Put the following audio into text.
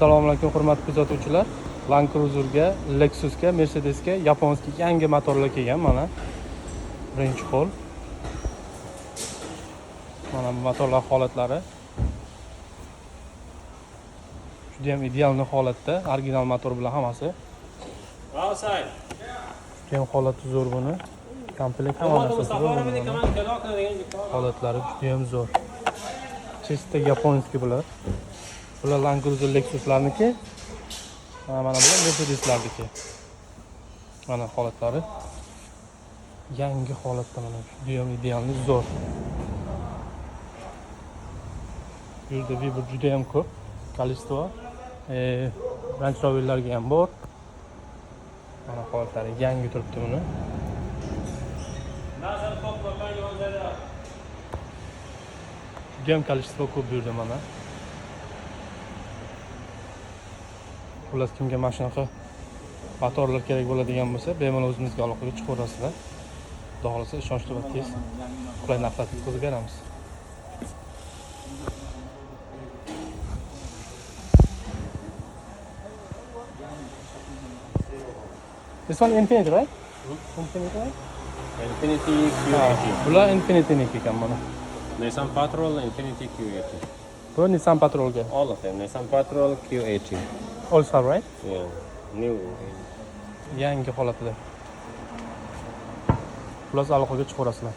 Assalomu alaykum hurmatli kuzatuvchilar. Land Cruiser'ga, Lexus'ga, Mercedes'ga yaponskiy yangi motorlar kelgan mana. Birinchi qo'l. Mana bu motorlar holatlari. Juda ham ideal holatda, original motor bilan hammasi. Outside. Juda ham holati zo'r buni. Komplekt hamma narsasi bor. Holatlari juda ham zo'r. Chista yaponskiy bular. Bular Land Cruiser Lexus'larniki. Mana bular Mercedes'larniki. Mana holatlari. Yangi holatda mana juda ham ideal zo'r. Bu yerda vibr juda ham ko'p. Количество Range Rover'larga ham bor. Mana holatlari yangi turibdi buni. Juda ham количество ko'p bu yerda mana. Xullas kimga mana shunaqa motorlar kerak bo'ladigan bo'lsa, bemalol o'zimizga aloqaga chiqaverasizlar. Xudo xolasa ishonchli va tez qulay narxlarda yetkazib beramiz. This one Infiniti, right? Infiniti, right? Infiniti Q80. Bular Infiniti'niki ekan mana. Nissan Patrol, Infiniti Q80. Bu Nissan Patrolga. All of them. Nissan Patrol Q80. Also, right? Yeah. New. Yangi holatida. Xullas aloqaga chiqaverasizlar.